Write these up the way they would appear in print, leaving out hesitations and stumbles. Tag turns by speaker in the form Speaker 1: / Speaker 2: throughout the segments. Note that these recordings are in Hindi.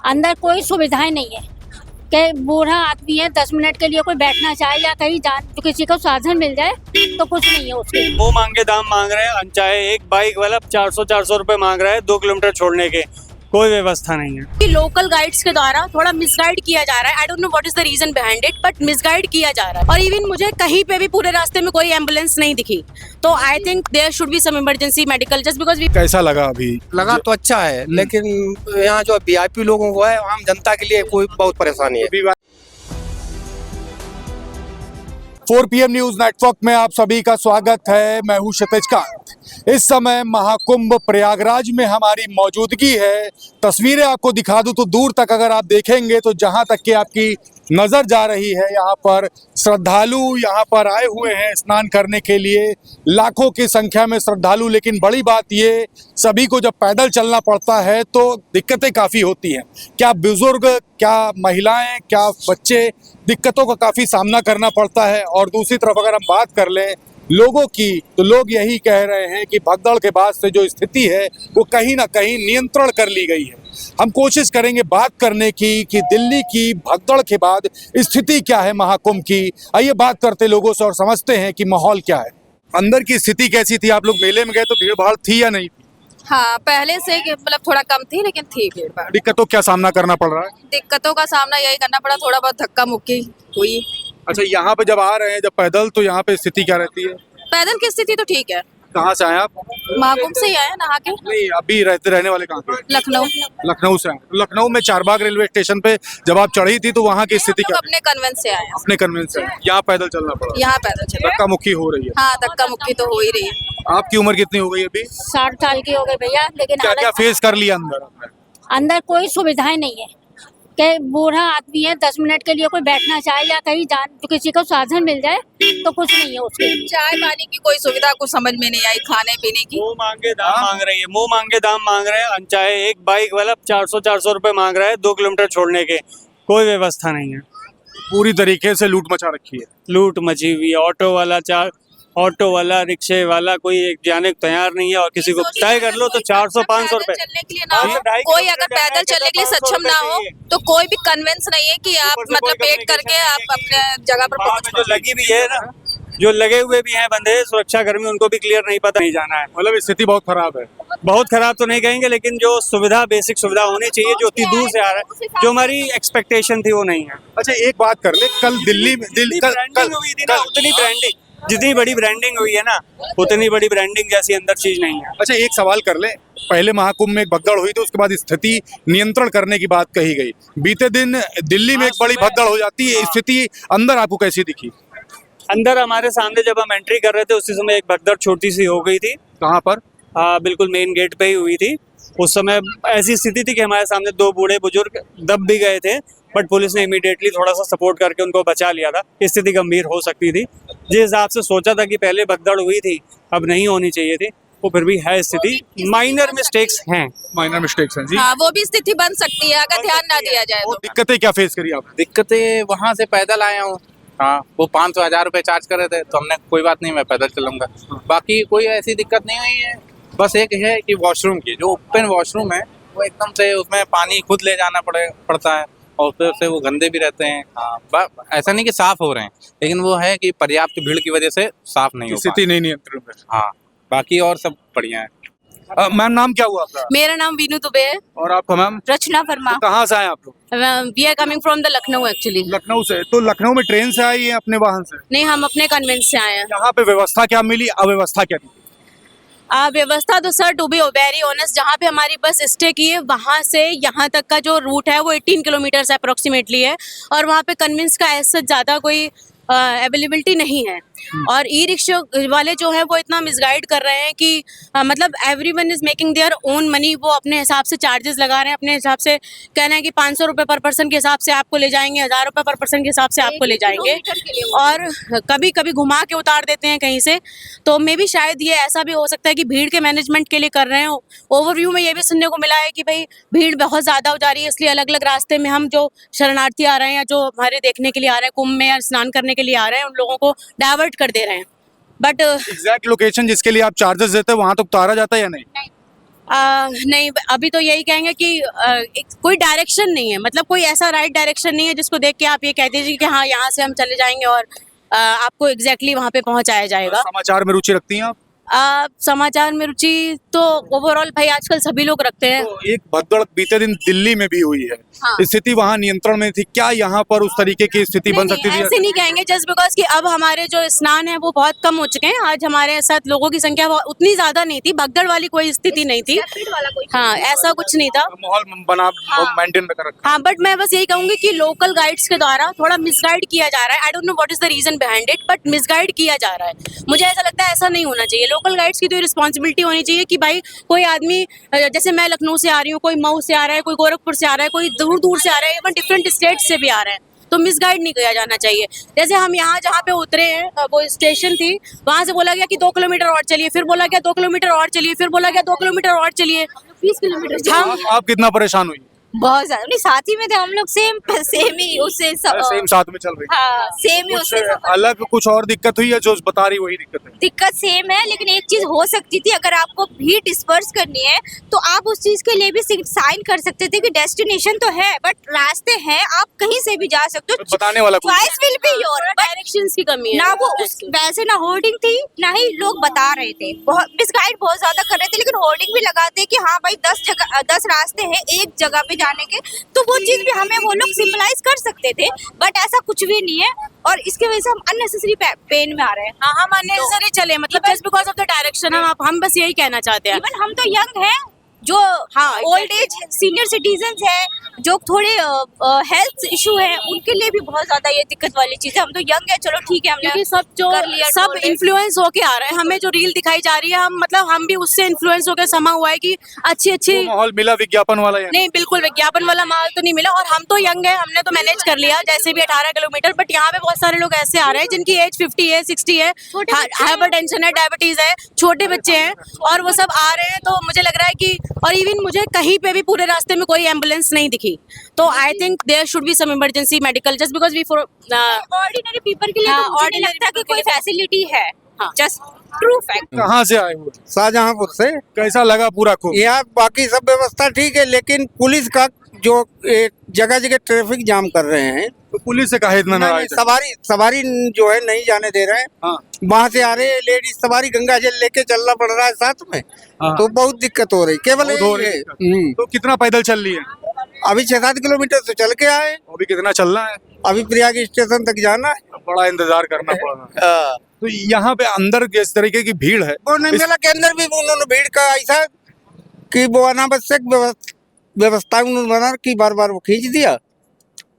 Speaker 1: अंदर कोई सुविधाएं नहीं है कि बूढ़ा आदमी है 10 मिनट के लिए कोई बैठना चाहे या कहीं जान तो किसी को साधन मिल जाए तो कुछ नहीं है उसके।
Speaker 2: मुंह मांग के दाम मांग रहे हैं, चाहे एक बाइक वाला 400 रुपए मांग रहा है 2 किलोमीटर छोड़ने के, कोई व्यवस्था नहीं है।
Speaker 3: लोकल गाइड्स के द्वारा थोड़ा मिसगाइड किया जा रहा है। I don't know what is the reason behind it, but misguide किया जा रहा है। और इवन मुझे कहीं पे भी पूरे रास्ते में कोई एम्बुलेंस नहीं दिखी, तो I think there should be some emergency medical just because we.
Speaker 4: कैसा लगा अभी?
Speaker 5: लगा तो अच्छा है, लेकिन यहाँ जो वीआईपी लोगों को है, आम जनता के लिए कोई बहुत परेशानी है।
Speaker 4: 4 PM न्यूज नेटवर्क में आप सभी का स्वागत है। मैं हूं क्षितिज कांत। इस समय महाकुंभ प्रयागराज में हमारी मौजूदगी है। तस्वीरें आपको दिखा दूं तो दूर तक अगर आप देखेंगे तो जहां तक कि आपकी नजर जा रही है, यहाँ पर श्रद्धालु यहाँ पर आए हुए हैं स्नान करने के लिए, लाखों की संख्या में श्रद्धालु। लेकिन बड़ी बात ये, सभी को जब पैदल चलना पड़ता है तो दिक्कतें काफ़ी होती हैं। क्या बुजुर्ग, क्या महिलाएं, क्या बच्चे, दिक्कतों का काफ़ी सामना करना पड़ता है। और दूसरी तरफ अगर हम बात कर लें लोगों की, तो लोग यही कह रहे हैं कि भगदड़ के बाद से जो स्थिति है वो कहीं ना कहीं नियंत्रण कर ली गई है। हम कोशिश करेंगे बात करने की कि दिल्ली की भगदड़ के बाद स्थिति क्या है महाकुंभ की। आइए बात करते लोगों से और समझते हैं कि माहौल क्या है। अंदर की स्थिति कैसी थी? आप लोग मेले में गए तो भीड़ भाड़ थी या नहीं थी?
Speaker 3: हाँ, पहले से मतलब थोड़ा कम थी, लेकिन थी भीड़ भाड़।
Speaker 4: दिक्कतों क्या सामना करना पड़ रहा है?
Speaker 3: दिक्कतों का सामना यही करना पड़ा, थोड़ा बहुत धक्का मुक्की हुई।
Speaker 4: अच्छा, यहाँ पे जब आ रहे हैं, जब पैदल, तो यहाँ पे स्थिति क्या रहती है?
Speaker 3: पैदल की स्थिति तो ठीक है।
Speaker 4: कहाँ से आए आप?
Speaker 3: महाकुंभ से ही आए नहा के।
Speaker 4: नहीं, अभी रहने वाले कहाँ के?
Speaker 3: लखनऊ।
Speaker 4: लखनऊ से आए। लखनऊ में चारबाग रेलवे स्टेशन पे जब आप चढ़ी थी तो वहाँ की स्थिति क्या?
Speaker 3: अपने कन्वेंस से आए हैं।
Speaker 4: अपने कन्वेंस से। यहाँ पैदल चलना पड़ा?
Speaker 3: यहाँ पैदल चले।
Speaker 4: धक्का मुक्की हो रही है?
Speaker 3: हाँ, धक्का मुक्की तो हो ही रही है।
Speaker 4: आपकी उम्र कितनी हो गई अभी?
Speaker 1: 60 साल की हो गई भैया, लेकिन
Speaker 4: क्या क्या फेस कर लिया अंदर?
Speaker 1: अंदर कोई सुविधाएं नहीं है कि बूढ़ा आदमी है 10 मिनट के लिए कोई बैठना चाहे या कहीं जान तो किसी को साधन मिल जाए तो कुछ नहीं है उसके।
Speaker 3: चाय पानी की कोई सुविधा कुछ समझ में नहीं आई, खाने पीने की।
Speaker 2: मुंह मांग के दाम मांग रही है, मुंह मांग के दाम मांग रहे हैं, चाहे एक बाइक वाला 400 रुपए मांग रहा है 2 किलोमीटर छोड़ने के, कोई व्यवस्था नहीं है।
Speaker 4: पूरी तरीके से लूट मचा रखी है।
Speaker 2: लूट मची हुई है। ऑटो वाला, रिक्शे वाला कोई एक जाने को तैयार नहीं है, और किसी को तय कर लो तो 400-500 रुपए।
Speaker 3: चलने के लिए ना हो, कोई अगर पैदल चलने के लिए सक्षम ना हो तो कोई भी कन्वेंस नहीं है कि आप मतलब वेट करके आप अपने जगह पर पहुंच।
Speaker 2: जो लगी भी है ना, जो लगे हुए भी हैं बंदे सुरक्षा कर्मी, उनको भी क्लियर नहीं पता नहीं जाना है।
Speaker 4: मतलब स्थिति बहुत खराब है।
Speaker 2: बहुत खराब तो नहीं कहेंगे, लेकिन जो सुविधा, बेसिक सुविधा होनी चाहिए, जो उतनी दूर से आ रहा है, जो हमारी एक्सपेक्टेशन थी वो नहीं है।
Speaker 4: अच्छा, एक बात कर ले, कल दिल्ली में
Speaker 2: ब्रांडिंग हुई थी ना, उतनी ब्रांडिंग, जितनी बड़ी ब्रांडिंग हुई है ना, उतनी बड़ी ब्रांडिंग जैसी अंदर चीज नहीं है।
Speaker 4: अच्छा, एक सवाल कर ले, पहले महाकुंभ में एक भगदड़ हुई थी, उसके बाद स्थिति नियंत्रण करने की बात कही गई। बीते दिन दिल्ली में एक बड़ी भगदड़ हो जाती है, स्थिति अंदर आपको कैसी दिखी?
Speaker 2: अंदर हमारे सामने जब हम एंट्री कर रहे थे उसी समय एक भगदड़ छोटी सी हो गई थी।
Speaker 4: कहाँ पर?
Speaker 2: बिल्कुल मेन गेट पे ही हुई थी। उस समय ऐसी स्थिति थी कि हमारे सामने 2 बूढ़े बुजुर्ग दब भी गए थे, बट पुलिस ने इमीडिएटली थोड़ा सा सपोर्ट करके उनको बचा लिया था। स्थिति गंभीर हो सकती थी। जिस हिसाब से सोचा था कि पहले भगदड़ हुई थी, अब नहीं होनी चाहिए थी, वो फिर भी है स्थिति। माइनर मिस्टेक्स हैं।
Speaker 4: माइनर मिस्टेक्स हैं जी।
Speaker 3: हाँ, वो भी स्थिति बन सकती है अगर ध्यान ना दिया जाए
Speaker 4: वो
Speaker 3: तो।
Speaker 4: दिक्कतें क्या फेस करी आपने?
Speaker 6: दिक्कतें वहाँ से पैदल आया हूँ। हाँ, वो 500-1000 रुपए चार्ज कर रहे थे, तो हमने कोई बात नहीं, मैं पैदल चलूंगा। बाकी कोई ऐसी दिक्कत नहीं हुई है। बस एक है कि वॉशरूम की, जो ओपन वॉशरूम है वो एकदम से उसमें पानी खुद ले जाना पड़ता है, और फिर से वो गंदे भी रहते हैं। हाँ, ऐसा नहीं कि साफ हो रहे हैं, लेकिन वो है कि पर्याप्त भीड़ की वजह से साफ नहीं हो पा
Speaker 4: स्थिति नहीं नियंत्रण में।
Speaker 6: हाँ, बाकी और सब बढ़िया है।
Speaker 4: मैम, नाम क्या हुआ आपका?
Speaker 3: मेरा नाम वीनू दुबे है।
Speaker 4: और आपका मैम?
Speaker 3: रचना वर्मा।
Speaker 4: तो कहाँ से आए आप लोग?
Speaker 3: We are coming from the Lucknow actually.
Speaker 4: Lucknow से। तो लखनऊ में ट्रेन से आई है अपने वाहन से?
Speaker 3: नहीं, हम अपने कन्वेंस से आए हैं।
Speaker 4: यहाँ पे व्यवस्था क्या मिली, अव्यवस्था क्या थी?
Speaker 3: व्यवस्था तो sir, to be very honest, जहाँ पे हमारी बस स्टे की है वहाँ से यहाँ तक का जो रूट है वो 18 किलोमीटर अप्रोक्सीमेटली है, और वहाँ पे कन्वेंस का ऐसा ज़्यादा कोई अवेलेबिलिटी नहीं है। और ई रिक्शा वाले जो है वो इतना मिसगाइड कर रहे हैं कि मतलब everyone is making their own money. वो अपने हिसाब से चार्जेस लगा रहे हैं, अपने हिसाब से कहना है कि 500 रुपये पर पर्सन के हिसाब से आपको ले जाएंगे, 1000 रुपये पर पर्सन के हिसाब से आपको ले जाएंगे, और कभी कभी घुमा के उतार देते हैं कहीं से। तो मे भी शायद ये ऐसा भी हो सकता है कि भीड़ के मैनेजमेंट के लिए कर रहे हैं। ओवरव्यू में ये भी सुनने को मिला है कि भाई भीड़ बहुत ज़्यादा हो जा रही है, इसलिए अलग अलग रास्ते में हम जो शरणार्थी आ रहे हैं या जो हमारे देखने के लिए आ रहे हैं, कुंभ में या स्नान करने के लिए आ रहे हैं, उन लोगों को डाइवर्ट कर दे रहे हैं। बट
Speaker 4: एग्जैक्ट लोकेशन जिसके लिए आप चार्जेस देते हैं वहाँ तक उतारा जाता है या नहीं?
Speaker 3: नहीं, अभी तो यही कहेंगे कि कोई डायरेक्शन नहीं है, मतलब कोई ऐसा राइट डायरेक्शन नहीं है जिसको देख के आप ये कह दीजिए कि हाँ यहाँ से हम चले जाएंगे और आपको एग्जैक्टली वहाँ पे पहुँचाया जाएगा।
Speaker 4: समाचार में रुचि रखती हैं आप?
Speaker 3: समाचार में रुचि तो ओवरऑल भाई आजकल सभी लोग रखते हैं।
Speaker 4: तो एक भगदड़ बीते दिन दिल्ली में भी हुई है,
Speaker 3: हाँ।
Speaker 4: स्थिति वहां नियंत्रण में थी, क्या यहाँ पर उस तरीके की स्थिति बन सकती थी?
Speaker 3: ऐसे नहीं कहेंगे जस्ट बिकॉज कि अब हमारे जो स्नान है वो बहुत कम हो चुके हैं। आज हमारे साथ लोगों की संख्या उतनी ज्यादा नहीं थी, भगदड़ वाली कोई स्थिति नहीं थी। हाँ, ऐसा कुछ नहीं था,
Speaker 4: माहौल बना मेंटेन कर रखा।
Speaker 3: हाँ, बट मैं बस यही कहूंगी कि लोकल गाइड्स के द्वारा थोड़ा मिसगाइड किया जा रहा है। I don't know what is the reason behind it, but misguide किया जा रहा है। मुझे ऐसा लगता है ऐसा नहीं होना चाहिए। लोकल गाइड्स की तो रिस्पॉन्सिबिलिटी होनी चाहिए कि भाई कोई आदमी, जैसे मैं लखनऊ से आ रही हूँ, कोई मऊ से आ रहा है, कोई गोरखपुर से आ रहा है, कोई दूर दूर से आ रहा है, इवन डिफरेंट स्टेट से भी आ रहे हैं, तो मिसगाइड नहीं किया जाना चाहिए। जैसे हम यहाँ जहाँ पे उतरे हैं, वो स्टेशन थी, वहां से बोला गया कि 2 किलोमीटर और चलिए, फिर बोला गया 2 किलोमीटर और चलिए, फिर बोला गया 2 किलोमीटर और चलिए, 20 किलोमीटर।
Speaker 4: आप कितना परेशान हुई?
Speaker 1: बहुत ज्यादा नहीं, साथ ही में थे हम लोग, सेम ही उससे
Speaker 4: सेम साथ में चल रही?
Speaker 1: हाँ, सेम ही
Speaker 4: कुछ
Speaker 1: उससे
Speaker 4: अलग कुछ और दिक्कत हुई है जो बता रही वही दिक्कत है?
Speaker 1: दिक्कत सेम है, लेकिन एक चीज हो सकती थी, अगर आपको भीड़ डिस्पर्स करनी है तो आप उस चीज के लिए भी साइन कर सकते थे कि डेस्टिनेशन तो है बट रास्ते हैं, आप कहीं से भी जा सकते हो,
Speaker 4: बताने वाला कोई
Speaker 1: choice will be your,
Speaker 3: directions की कमी है
Speaker 1: ना वो वैसे ना होर्डिंग थी ना ही लोग बता रहे थे, मिसगाइड बहुत ज्यादा कर रहे थे। लेकिन होर्डिंग भी लगाते कि हाँ भाई 10 रास्ते हैं एक जगह पे जाने के, तो वो चीज भी हमें वो लोग सिंपलाइज कर सकते थे, बट ऐसा कुछ भी नहीं है और इसके वजह से हम अननेसेसरी पेन में आ रहे हैं।
Speaker 3: हाँ, हम अननेसेसरी चले, मतलब just because of the direction. हम बस यही कहना चाहते हैं।
Speaker 1: इवन हम तो यंग हैं, जो
Speaker 3: हाँ,
Speaker 1: ओल्ड एज सीनियर सिटीजन है, जो थोड़े हेल्थ इशू है, उनके लिए भी बहुत ज्यादा ये दिक्कत वाली चीज है। हम तो यंग है, चलो ठीक है, हमने
Speaker 3: क्योंकि सब इन्फ्लुएंस होके आ रहे हैं। हमें जो रील दिखाई जा रही है, हम भी उससे इन्फ्लुएंस होकर समा हुआ है कि अच्छी
Speaker 4: माहौल मिला विज्ञापन वाला?
Speaker 3: नहीं, बिल्कुल विज्ञापन वाला माहौल तो नहीं मिला। और हम तो यंग है, हमने तो मैनेज कर लिया जैसे भी 18 किलोमीटर। बट यहाँ पे बहुत सारे लोग ऐसे आ रहे हैं जिनकी एज 50 है, 60 है, हाइपरटेंशन है, डायबिटीज है, छोटे बच्चे हैं, और वो सब आ रहे हैं। तो मुझे लग रहा है कि, और इवन मुझे कहीं पे भी पूरे रास्ते में कोई एम्बुलेंस नहीं दिखी, तो I think there should be some emergency medical, just because we for
Speaker 1: ordinary people के लिए
Speaker 3: हाँ,
Speaker 1: तो मुझे नहीं लगता कि कोई फैसिलिटी है, जस्ट ट्रू फैक्ट।
Speaker 4: कहाँ से आए हो?
Speaker 7: शाहजहांपुर से।
Speaker 4: कैसा लगा पूरा को?
Speaker 7: यहाँ बाकी सब व्यवस्था ठीक है, लेकिन पुलिस का जो जगह जगह ट्रैफिक जाम कर रहे हैं,
Speaker 4: तो पुलिस से कहे इतना
Speaker 7: नहीं,
Speaker 4: नाराज?
Speaker 7: सवारी जो है नहीं जाने दे रहे हैं।
Speaker 4: हाँ।
Speaker 7: वहाँ से आ रहे हैं लेडीज सवारी, गंगा जल लेके चलना पड़ रहा है साथ में।
Speaker 4: हाँ।
Speaker 7: तो बहुत दिक्कत हो रही, केवल
Speaker 4: बहुत हो रही
Speaker 7: यही
Speaker 4: है।
Speaker 7: है।
Speaker 4: तो कितना पैदल चल रही है?
Speaker 7: अभी 6-7 किलोमीटर से चल के आए,
Speaker 4: अभी कितना चलना है?
Speaker 7: अभी प्रयाग स्टेशन तक जाना है।
Speaker 4: बड़ा इंतजार करना पड़ रहा है। तो यहाँ पे अंदर इस तरीके की भीड़ है?
Speaker 7: वो नहीं, मेला के अंदर भी उन्होंने भीड़ का ऐसा कि वो अनावश्यक व्यवस्था उन्होंने बना कि बार बार वो खींच दिया,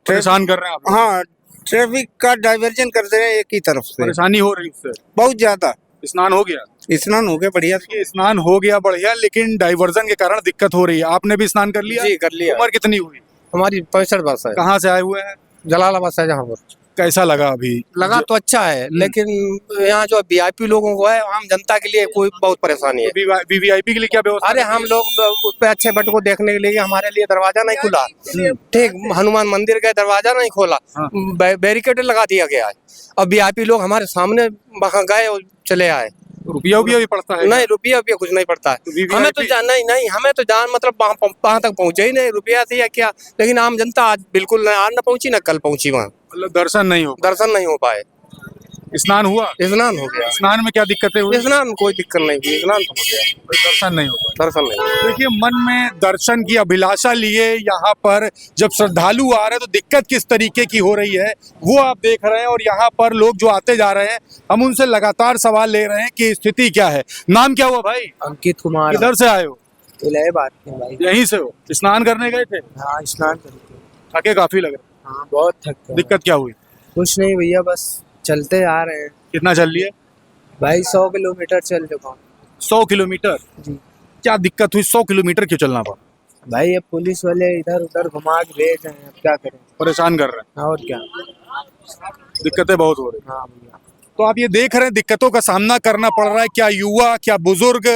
Speaker 4: परेशान कर रहे हैं आप?
Speaker 7: हाँ, ट्रैफिक का डाइवर्जन कर दे रहे हैं एक ही तरफ से।
Speaker 4: परेशानी हो रही है उससे?
Speaker 7: बहुत ज्यादा।
Speaker 4: स्नान हो गया?
Speaker 7: स्नान हो गया बढ़िया।
Speaker 4: देखिए, स्नान हो गया बढ़िया, लेकिन डाइवर्जन के कारण दिक्कत हो रही है। आपने भी स्नान कर लिया?
Speaker 5: जी, कर लिया।
Speaker 4: उम्र कितनी हुई?
Speaker 5: हमारी 65 वर्ष है।
Speaker 4: कहाँ से आए हुए हैं?
Speaker 5: जलालाबाद शाहजहांपुर।
Speaker 4: कैसा लगा अभी?
Speaker 5: लगा तो अच्छा है, लेकिन यहाँ जो वीआईपी लोगों को है, आम जनता के लिए कोई बहुत परेशानी है।
Speaker 4: वीवीआईपी के लिए क्या व्यवस्था?
Speaker 5: अरे हम लोग उस पे अच्छे बट को देखने के लिए हमारे लिए दरवाजा नहीं खुला, ठीक, हनुमान मंदिर का दरवाजा नहीं खोला, बैरिकेड लगा दिया गया है। अब वीआईपी लोग हमारे सामने वहाँ गए और चले आए।
Speaker 4: रुपया भी पड़ता है?
Speaker 5: नहीं, रुपया कुछ नहीं पड़ता है। हमें तो नहीं, हमें तो जान मतलब वहाँ तक पहुँचे ही नहीं, रुपया से या क्या। लेकिन आम जनता आज बिल्कुल आज न पहुंची, न कल पहुंची वहाँ।
Speaker 4: मतलब दर्शन नहीं हो पाए। स्नान हुआ?
Speaker 5: स्नान हो गया।
Speaker 4: स्नान में क्या दिक्कतें हुई?
Speaker 5: स्नान कोई दिक्कत नहीं हुई, स्नान तो हो गया,
Speaker 4: दर्शन नहीं हुआ।
Speaker 5: दर्शन नहीं।
Speaker 4: देखिए, मन में दर्शन की अभिलाषा लिए यहाँ पर जब श्रद्धालु आ रहे हैं तो दिक्कत किस तरीके की हो रही है वो आप देख रहे हैं। और यहाँ पर लोग जो आते जा रहे हैं, हम उनसे लगातार सवाल ले रहे हैं कि स्थिति क्या है। नाम क्या हुआ भाई?
Speaker 5: अंकित कुमार।
Speaker 4: किधर से आए हो?
Speaker 5: इलाहाबाद भाई।
Speaker 4: यहीं से हो? स्नान करने गए थे?
Speaker 5: हाँ, स्नान करके।
Speaker 4: थके काफी लग रहे?
Speaker 5: हाँ, बहुत थक गए।
Speaker 4: दिक्कत क्या हुई?
Speaker 5: कुछ नहीं भैया, बस चलते आ रहे हैं।
Speaker 4: कितना चल लिए
Speaker 5: भाई? 100 किलोमीटर चल चुका हूँ।
Speaker 4: 100 किलोमीटर?
Speaker 5: जी।
Speaker 4: क्या दिक्कत हुई? 100 किलोमीटर क्यों चलना पड़ा?
Speaker 5: भाई अब पुलिस वाले इधर उधर घुमा के भेज रहे हैं, अब क्या करें।
Speaker 4: परेशान कर रहे हैं?
Speaker 5: और क्या,
Speaker 4: दिक्कतें बहुत हो रही।
Speaker 5: हाँ भैया।
Speaker 4: तो आप ये देख रहे हैं दिक्कतों का सामना करना पड़ रहा है। क्या युवा, क्या बुजुर्ग,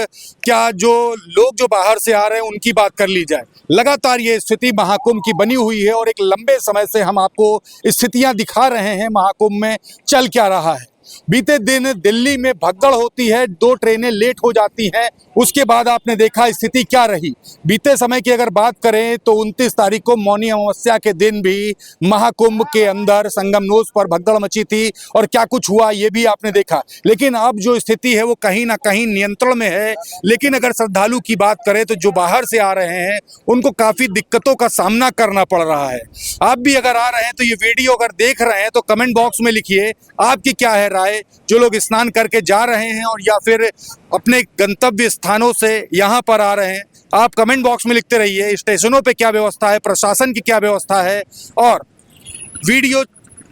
Speaker 4: क्या जो लोग जो बाहर से आ रहे हैं उनकी बात कर ली जाए। लगातार ये स्थिति महाकुंभ की बनी हुई है और एक लंबे समय से हम आपको स्थितियां दिखा रहे हैं महाकुंभ में चल क्या रहा है। बीते दिन दिल्ली में भगदड़ होती है, 2 ट्रेनें लेट हो जाती हैं, उसके बाद आपने देखा स्थिति क्या रही। बीते समय की अगर बात करें तो 29 तारीख को मौनी अमावस्या के दिन भी महाकुंभ के अंदर संगमनोज पर भगदड़ मची थी और क्या कुछ हुआ ये भी आपने देखा। लेकिन अब जो स्थिति है वो कहीं ना कहीं नियंत्रण में है। लेकिन अगर श्रद्धालु की बात करें तो जो बाहर से आ रहे हैं उनको काफी दिक्कतों का सामना करना पड़ रहा है। आप भी अगर आ रहे हैं तो ये वीडियो अगर देख रहे हैं तो कमेंट बॉक्स में लिखिए आपकी क्या है राय, जो लोग स्नान करके जा रहे हैं और या फिर अपने गंतव्य स्थानों से यहाँ पर आ रहे हैं। आप कमेंट बॉक्स में लिखते रहिए स्टेशनों पे क्या व्यवस्था है, प्रशासन की क्या व्यवस्था है। और वीडियो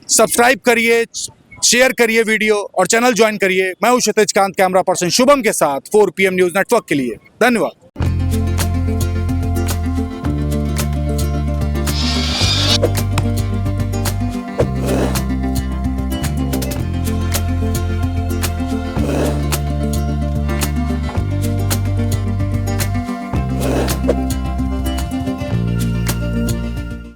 Speaker 4: सब्सक्राइब करिए, शेयर करिए वीडियो और चैनल ज्वाइन करिए। मैं हूं क्षितिज कांत, कैमरा पर्सन शुभम के साथ 4 PM न्यूज नेटवर्क के लिए। धन्यवाद।